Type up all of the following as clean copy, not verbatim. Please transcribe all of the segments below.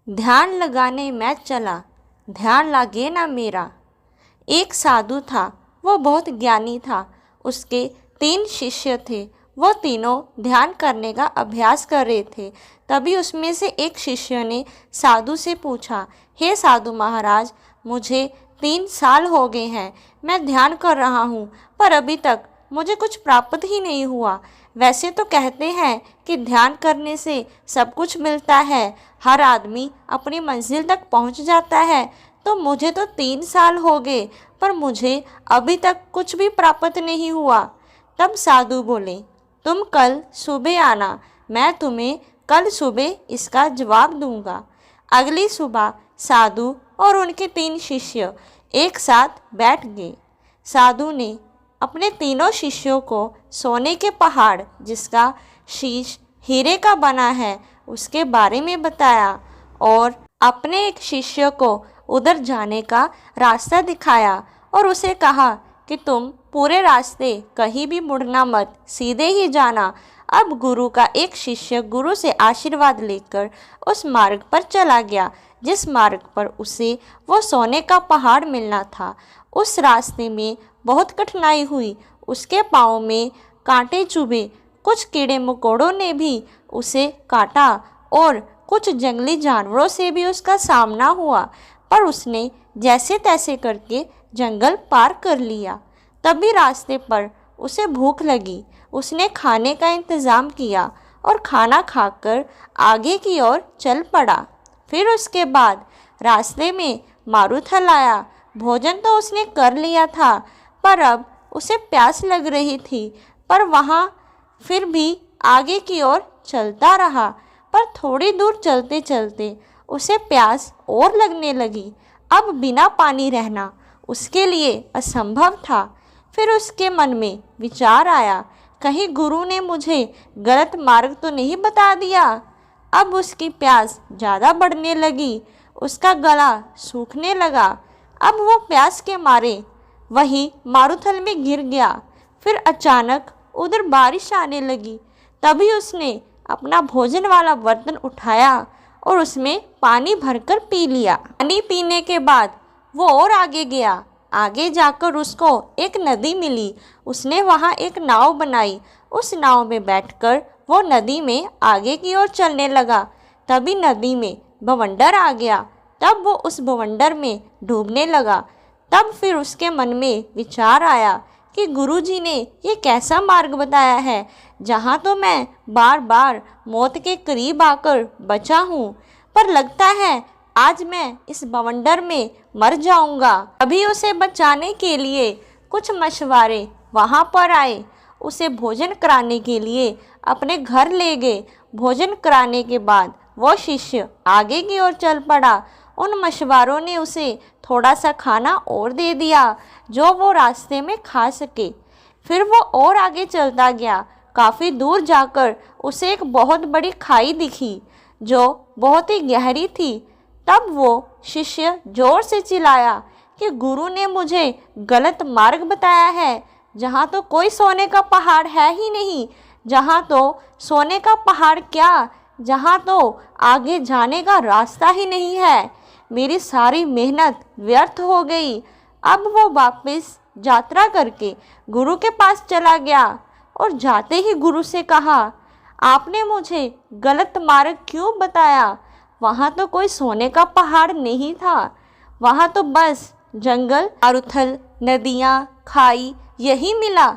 ध्यान लगाने मैं चला, ध्यान लागे ना मेरा। एक साधु था, वो बहुत ज्ञानी था। उसके 3 शिष्य थे। वो तीनों ध्यान करने का अभ्यास कर रहे थे। तभी उसमें से एक शिष्य ने साधु से पूछा, हे साधु महाराज, मुझे 3 साल हो गए हैं, मैं ध्यान कर रहा हूँ, पर अभी तक मुझे कुछ प्राप्त ही नहीं हुआ। वैसे तो कहते हैं कि ध्यान करने से सब कुछ मिलता है, हर आदमी अपनी मंजिल तक पहुँच जाता है। तो मुझे तो 3 साल हो गए, पर मुझे अभी तक कुछ भी प्राप्त नहीं हुआ। तब साधु बोले, तुम कल सुबह आना, मैं तुम्हें कल सुबह इसका जवाब दूंगा। अगली सुबह साधु और उनके 3 शिष्य एक साथ बैठ गए। साधु ने अपने तीनों शिष्यों को सोने के पहाड़, जिसका शीश हीरे का बना है, उसके बारे में बताया और अपने एक शिष्य को उधर जाने का रास्ता दिखाया और उसे कहा कि तुम पूरे रास्ते कहीं भी मुड़ना मत, सीधे ही जाना। अब गुरु का एक शिष्य गुरु से आशीर्वाद लेकर उस मार्ग पर चला गया जिस मार्ग पर उसे वो सोने का पहाड़ मिलना था। उस रास्ते में बहुत कठिनाई हुई, उसके पाँव में कांटे चुभे, कुछ कीड़े मकोड़ों ने भी उसे काटा और कुछ जंगली जानवरों से भी उसका सामना हुआ, पर उसने जैसे तैसे करके जंगल पार कर लिया। तभी रास्ते पर उसे भूख लगी। उसने खाने का इंतज़ाम किया और खाना खाकर आगे की ओर चल पड़ा। फिर उसके बाद रास्ते में मारूथल आया। भोजन तो उसने कर लिया था, पर अब उसे प्यास लग रही थी, पर वहाँ फिर भी आगे की ओर चलता रहा। पर थोड़ी दूर चलते चलते उसे प्यास और लगने लगी। अब बिना पानी रहना उसके लिए असंभव था। फिर उसके मन में विचार आया, कहीं गुरु ने मुझे गलत मार्ग तो नहीं बता दिया। अब उसकी प्यास ज़्यादा बढ़ने लगी, उसका गला सूखने लगा। अब वो प्यास के मारे वही मारूथल में गिर गया। फिर अचानक उधर बारिश आने लगी। तभी उसने अपना भोजन वाला बर्तन उठाया और उसमें पानी भरकर पी लिया। पानी पीने के बाद वो और आगे गया। आगे जाकर उसको एक नदी मिली। उसने वहाँ एक नाव बनाई। उस नाव में बैठकर वो नदी में आगे की ओर चलने लगा। तभी नदी में बवंडर आ गया। तब वो उस बवंडर में डूबने लगा। तब फिर उसके मन में विचार आया कि गुरुजी ने ये कैसा मार्ग बताया है, जहाँ तो मैं बार बार मौत के करीब आकर बचा हूँ, पर लगता है आज मैं इस बवंडर में मर जाऊँगा। अभी उसे बचाने के लिए कुछ मछुआरे वहाँ पर आए। उसे भोजन कराने के लिए अपने घर ले गए। भोजन कराने के बाद वो शिष्य आगे की ओर चल पड़ा। उन मछुआरों ने उसे थोड़ा सा खाना और दे दिया जो वो रास्ते में खा सके। फिर वो और आगे चलता गया। काफ़ी दूर जाकर उसे एक बहुत बड़ी खाई दिखी जो बहुत ही गहरी थी। तब वो शिष्य जोर से चिल्लाया कि गुरु ने मुझे गलत मार्ग बताया है, जहाँ तो कोई सोने का पहाड़ है ही नहीं, जहाँ तो सोने का पहाड़ क्या, जहाँ तो आगे जाने का रास्ता ही नहीं है। मेरी सारी मेहनत व्यर्थ हो गई। अब वो वापस यात्रा करके गुरु के पास चला गया और जाते ही गुरु से कहा, आपने मुझे गलत मार्ग क्यों बताया? वहाँ तो कोई सोने का पहाड़ नहीं था, वहाँ तो बस जंगल, मारूथल, नदियाँ, खाई यही मिला।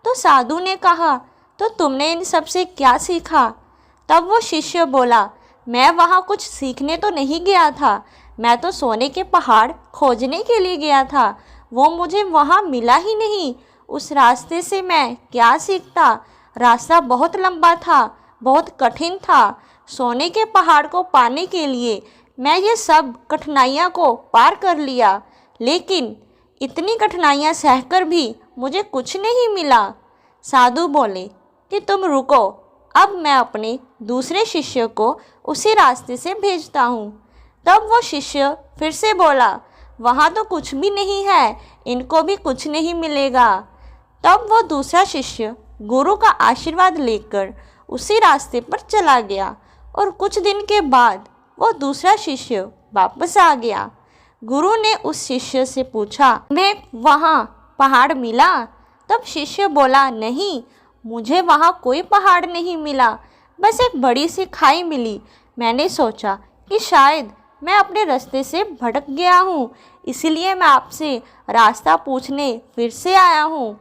तो साधु ने कहा, तो तुमने इन सब से क्या सीखा? तब वो शिष्य बोला, मैं वहाँ कुछ सीखने तो नहीं गया था, मैं तो सोने के पहाड़ खोजने के लिए गया था। वो मुझे वहाँ मिला ही नहीं। उस रास्ते से मैं क्या सीखता? रास्ता बहुत लंबा था, बहुत कठिन था। सोने के पहाड़ को पाने के लिए मैं ये सब कठिनाइयाँ को पार कर लिया, लेकिन इतनी कठिनाइयाँ सहकर भी मुझे कुछ नहीं मिला। साधु बोले कि तुम रुको, अब मैं अपने दूसरे शिष्य को उसी रास्ते से भेजता हूँ। तब वो शिष्य फिर से बोला, वहाँ तो कुछ भी नहीं है, इनको भी कुछ नहीं मिलेगा। तब वो दूसरा शिष्य गुरु का आशीर्वाद लेकर उसी रास्ते पर चला गया और कुछ दिन के बाद वो दूसरा शिष्य वापस आ गया। गुरु ने उस शिष्य से पूछा, मैं वहाँ पहाड़ मिला? तब शिष्य बोला, नहीं, मुझे वहाँ कोई पहाड़ नहीं मिला, बस एक बड़ी सी खाई मिली। मैंने सोचा कि शायद मैं अपने रास्ते से भटक गया हूँ, इसलिए मैं आपसे रास्ता पूछने फिर से आया हूँ।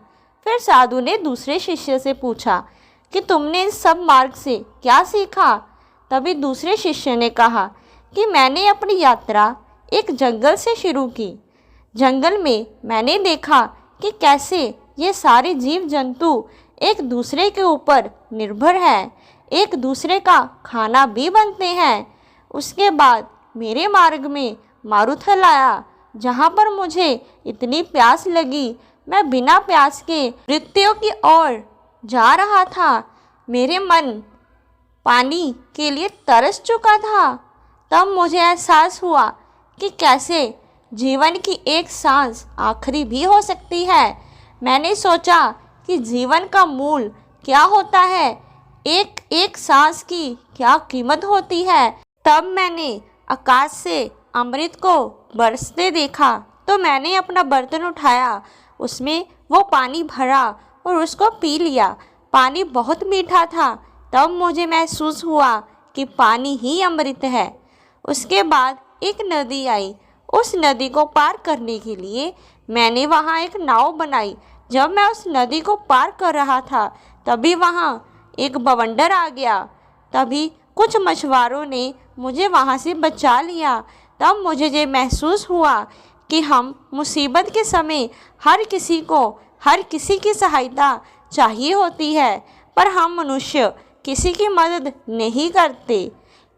फिर साधु ने दूसरे शिष्य से पूछा कि तुमने इस सब मार्ग से क्या सीखा? तभी दूसरे शिष्य ने कहा कि मैंने अपनी यात्रा एक जंगल से शुरू की। जंगल में मैंने देखा कि कैसे ये सारे जीव जंतु एक दूसरे के ऊपर निर्भर हैं, एक दूसरे का खाना भी बनते हैं। उसके बाद मेरे मार्ग में मारुथल आया, जहाँ पर मुझे इतनी प्यास लगी, मैं बिना प्यास के मृत्यु की ओर जा रहा था। मेरे मन पानी के लिए तरस चुका था। तब मुझे एहसास हुआ कि कैसे जीवन की एक सांस आखिरी भी हो सकती है। मैंने सोचा कि जीवन का मूल क्या होता है, एक एक सांस की क्या कीमत होती है। तब मैंने आकाश से अमृत को बरसते देखा, तो मैंने अपना बर्तन उठाया, उसमें वो पानी भरा और उसको पी लिया। पानी बहुत मीठा था। तब मुझे महसूस हुआ कि पानी ही अमृत है। उसके बाद एक नदी आई। उस नदी को पार करने के लिए मैंने वहाँ एक नाव बनाई। जब मैं उस नदी को पार कर रहा था, तभी वहाँ एक बवंडर आ गया। तभी कुछ मछुआरों ने मुझे वहाँ से बचा लिया। तब मुझे ये महसूस हुआ कि हम मुसीबत के समय हर किसी की सहायता चाहिए होती है, पर हम मनुष्य किसी की मदद नहीं करते।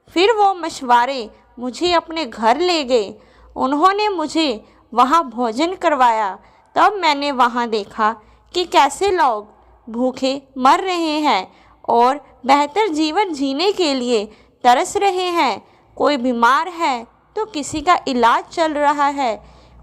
फिर वो मछुआरे मुझे अपने घर ले गए। उन्होंने मुझे वहाँ भोजन करवाया। तब मैंने वहाँ देखा कि कैसे लोग भूखे मर रहे हैं और बेहतर जीवन जीने के लिए तरस रहे हैं। कोई बीमार है तो किसी का इलाज चल रहा है।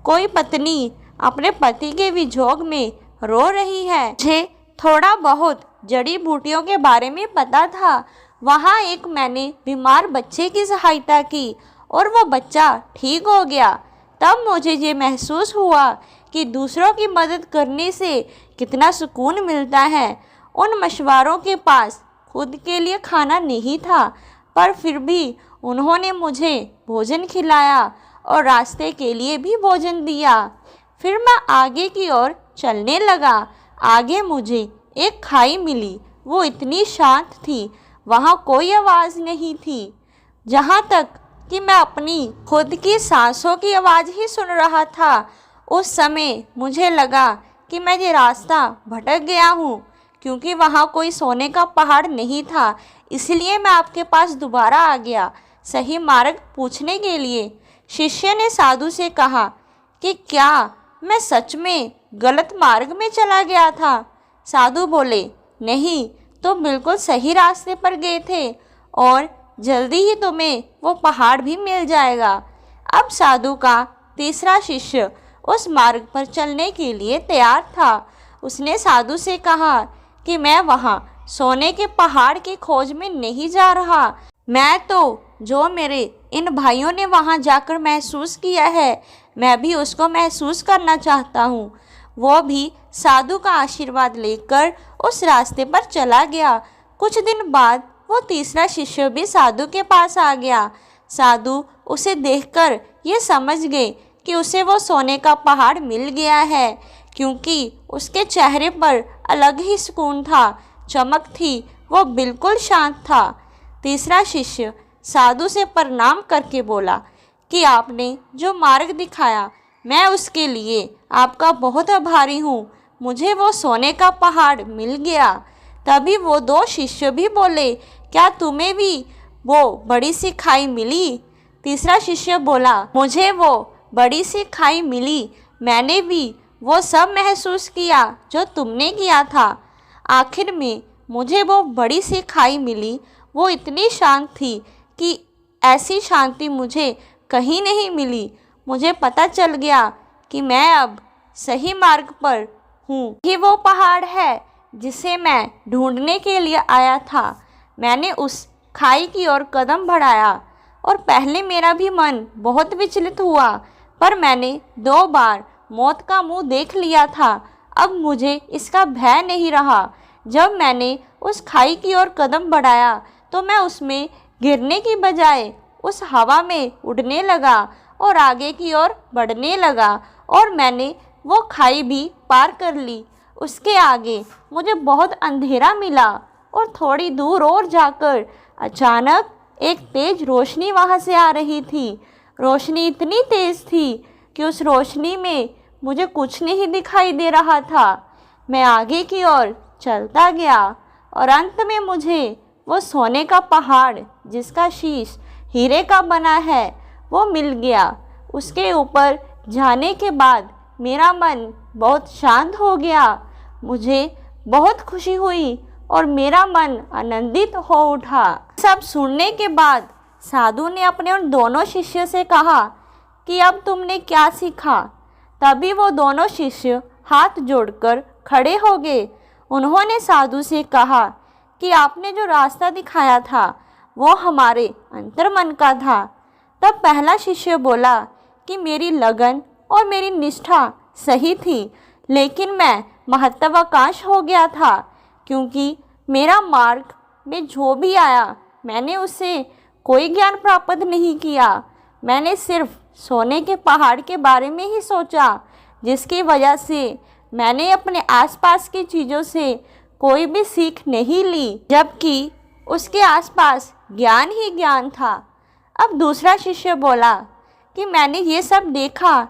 कोई पत्नी अपने पति के वियोग में रो रही है। मुझे थोड़ा बहुत जड़ी बूटियों के बारे में पता था। वहाँ एक मैंने बीमार बच्चे की सहायता की और वो बच्चा ठीक हो गया। तब मुझे ये महसूस हुआ कि दूसरों की मदद करने से कितना सुकून मिलता है। उन मछुआरों के पास खुद के लिए खाना नहीं था, पर फिर भी उन्होंने मुझे भोजन खिलाया और रास्ते के लिए भी भोजन दिया। फिर मैं आगे की ओर चलने लगा। आगे मुझे एक खाई मिली। वो इतनी शांत थी, वहाँ कोई आवाज़ नहीं थी, जहाँ तक कि मैं अपनी खुद की सांसों की आवाज़ ही सुन रहा था। उस समय मुझे लगा कि मैं ये रास्ता भटक गया हूँ, क्योंकि वहाँ कोई सोने का पहाड़ नहीं था। इसलिए मैं आपके पास दोबारा आ गया सही मार्ग पूछने के लिए। शिष्य ने साधु से कहा कि क्या मैं सच में गलत मार्ग में चला गया था? साधु बोले, नहीं, तो बिल्कुल सही रास्ते पर गए थे और जल्दी ही तुम्हें वो पहाड़ भी मिल जाएगा। अब साधु का तीसरा शिष्य उस मार्ग पर चलने के लिए तैयार था। उसने साधु से कहा कि मैं वहाँ सोने के पहाड़ की खोज में नहीं जा रहा। मैं तो जो मेरे इन भाइयों ने वहाँ जाकर महसूस किया है, मैं भी उसको महसूस करना चाहता हूँ। वो भी साधु का आशीर्वाद लेकर उस रास्ते पर चला गया। कुछ दिन बाद वो तीसरा शिष्य भी साधु के पास आ गया। साधु उसे देखकर ये समझ गए कि उसे वो सोने का पहाड़ मिल गया है, क्योंकि उसके चेहरे पर अलग ही सुकून था, चमक थी, वो बिल्कुल शांत था। तीसरा शिष्य साधु से प्रणाम करके बोला कि आपने जो मार्ग दिखाया, मैं उसके लिए आपका बहुत आभारी हूँ। मुझे वो सोने का पहाड़ मिल गया। तभी वो दो शिष्य भी बोले, क्या तुम्हें भी वो बड़ी सी खाई मिली? तीसरा शिष्य बोला, मुझे वो बड़ी सी खाई मिली। मैंने भी वो सब महसूस किया जो तुमने किया था। आखिर में मुझे वो बड़ी सी खाई मिली। वो इतनी शांत थी कि ऐसी शांति मुझे कहीं नहीं मिली। मुझे पता चल गया कि मैं अब सही मार्ग पर हूँ। ये वो पहाड़ है जिसे मैं ढूंढने के लिए आया था। मैंने उस खाई की ओर कदम बढ़ाया। और पहले मेरा भी मन बहुत विचलित हुआ, पर मैंने 2 बार मौत का मुंह देख लिया था। अब मुझे इसका भय नहीं रहा। जब मैंने उस खाई की ओर कदम बढ़ाया तो मैं उसमें गिरने की बजाय उस हवा में उड़ने लगा और आगे की ओर बढ़ने लगा, और मैंने वो खाई भी पार कर ली। उसके आगे मुझे बहुत अंधेरा मिला और थोड़ी दूर और जाकर अचानक एक तेज रोशनी वहाँ से आ रही थी। रोशनी इतनी तेज थी कि उस रोशनी में मुझे कुछ नहीं दिखाई दे रहा था। मैं आगे की ओर चलता गया और अंत में मुझे वो सोने का पहाड़ जिसका शीश हीरे का बना है वो मिल गया। उसके ऊपर जाने के बाद मेरा मन बहुत शांत हो गया। मुझे बहुत खुशी हुई और मेरा मन आनंदित हो उठा। सब सुनने के बाद साधु ने अपने उन दोनों शिष्य से कहा कि अब तुमने क्या सीखा। तभी वो दोनों शिष्य हाथ जोड़कर खड़े हो गए। उन्होंने साधु से कहा कि आपने जो रास्ता दिखाया था वो हमारे अंतर्मन का था। तब पहला शिष्य बोला कि मेरी लगन और मेरी निष्ठा सही थी, लेकिन मैं महत्वाकांक्षी हो गया था, क्योंकि मेरा मार्ग में जो भी आया मैंने उससे कोई ज्ञान प्राप्त नहीं किया। मैंने सिर्फ सोने के पहाड़ के बारे में ही सोचा, जिसकी वजह से मैंने अपने आसपास की चीज़ों से कोई भी सीख नहीं ली, जबकि उसके आसपास ज्ञान ही ज्ञान था। अब दूसरा शिष्य बोला कि मैंने ये सब देखा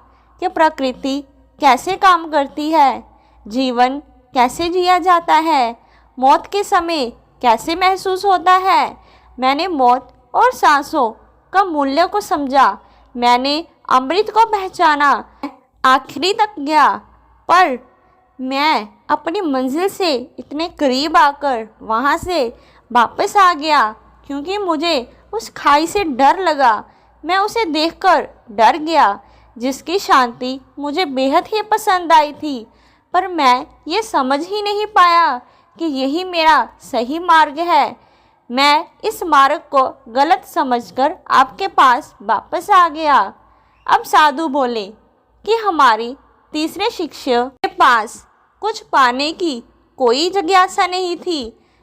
कि प्रकृति कैसे काम करती है, जीवन कैसे जिया जाता है, मौत के समय कैसे महसूस होता है। मैंने मौत और सांसों का मूल्य को समझा। मैंने अमृत को पहचाना। आखिरी तक गया, पर मैं अपनी मंजिल से इतने करीब आकर वहाँ से वापस आ गया, क्योंकि मुझे उस खाई से डर लगा। मैं उसे देखकर डर गया, जिसकी शांति मुझे बेहद ही पसंद आई थी, पर मैं ये समझ ही नहीं पाया कि यही मेरा सही मार्ग है। मैं इस मार्ग को गलत समझकर आपके पास वापस आ गया। अब साधु बोले कि हमारी तीसरे शिष्य के पास कुछ पाने की कोई जिज्ञासा नहीं थी।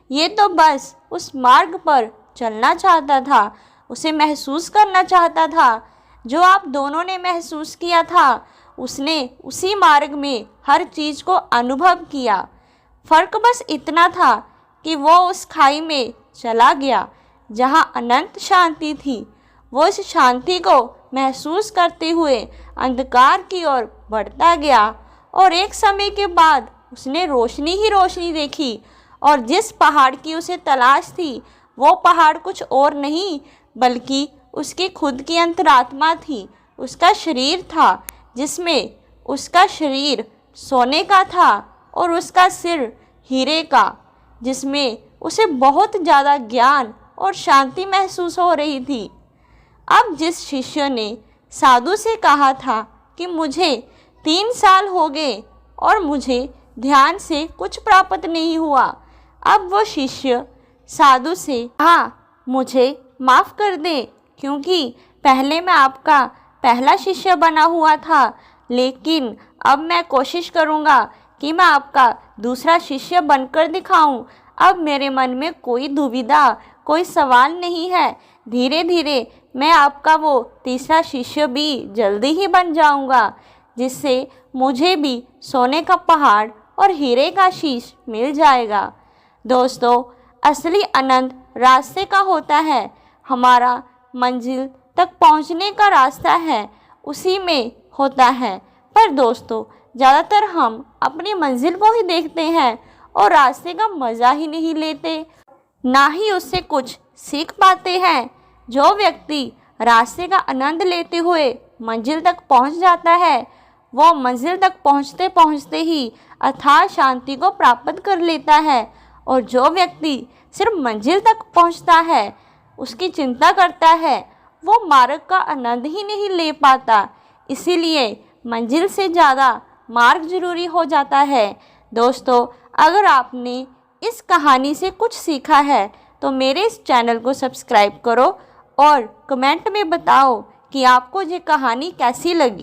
ये तो बस उस मार्ग पर चलना चाहता था, उसे महसूस करना चाहता था। जो आप दोनों ने महसूस किया था, उसने उसी मार्ग में हर चीज़ को अनुभव किया। फ़र्क बस इतना था कि वो उस खाई में चला गया जहाँ अनंत शांति थी। वो इस शांति को महसूस करते हुए अंधकार की ओर बढ़ता गया, और एक समय के बाद उसने रोशनी ही रोशनी देखी। और जिस पहाड़ की उसे तलाश थी, वो पहाड़ कुछ और नहीं बल्कि उसकी खुद की अंतरात्मा थी। उसका शरीर था, जिसमें उसका शरीर सोने का था और उसका सिर हीरे का, जिसमें उसे बहुत ज़्यादा ज्ञान और शांति महसूस हो रही थी। अब जिस शिष्य ने साधु से कहा था कि मुझे 3 साल हो गए और मुझे ध्यान से कुछ प्राप्त नहीं हुआ, अब वो शिष्य साधु से हाँ मुझे माफ़ कर दे, क्योंकि पहले मैं आपका पहला शिष्य बना हुआ था, लेकिन अब मैं कोशिश करूँगा कि मैं आपका दूसरा शिष्य बनकर दिखाऊं। अब मेरे मन में कोई दुविधा, कोई सवाल नहीं है। धीरे धीरे मैं आपका वो तीसरा शिष्य भी जल्दी ही बन जाऊंगा, जिससे मुझे भी सोने का पहाड़ और हीरे का शीश मिल जाएगा। दोस्तों, असली आनंद रास्ते का होता है। हमारा मंजिल तक पहुंचने का रास्ता है, उसी में होता है। पर दोस्तों, ज़्यादातर हम अपनी मंजिल को ही देखते हैं और रास्ते का मज़ा ही नहीं लेते, ना ही उससे कुछ सीख पाते हैं। जो व्यक्ति रास्ते का आनंद लेते हुए मंजिल तक पहुंच जाता है, वो मंजिल तक पहुंचते पहुंचते ही अथाह शांति को प्राप्त कर लेता है। और जो व्यक्ति सिर्फ मंजिल तक पहुंचता है, उसकी चिंता करता है, वो मार्ग का आनंद ही नहीं ले पाता। इसीलिए मंजिल से ज़्यादा मार्ग जरूरी हो जाता है। दोस्तों, अगर आपने इस कहानी से कुछ सीखा है तो मेरे इस चैनल को सब्सक्राइब करो और कमेंट में बताओ कि आपको ये कहानी कैसी लगी।